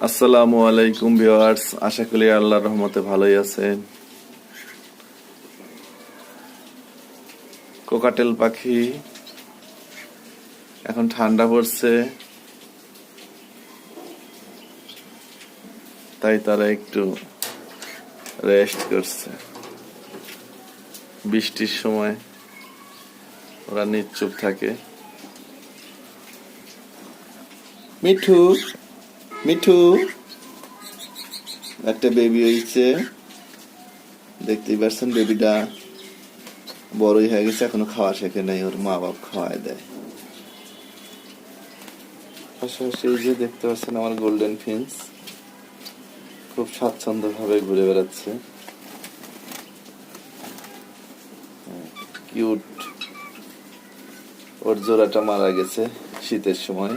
আসসালামু আলাইকুম ভিউয়ার্স, আশা করি আল্লাহর রহমতে ভালোই আছেন। কোকাটেল পাখি এখন ঠান্ডা পড়ছে, তাই তারা একটু রেস্ট করছে। বৃষ্টির সময় ওরা নিশ্চুপ থাকে। মিঠু মিঠু একটা বেবি হয়েছে, দেখতেই পাচ্ছেন। বেবিটা বড়ই হয়ে গেছে, এখনো খাওয়া শেখে নাই, ওর মা বাপ খাওয়ায় দেয়। পাশাপাশি এই যে দেখতে পাচ্ছেন আমার গোল্ডেন ফিন্স খুব স্বাচ্ছন্দ্য ভাবে ঘুরে বেড়াচ্ছে। কিউট। ওর জোড়াটা মারা গেছে শীতের সময়।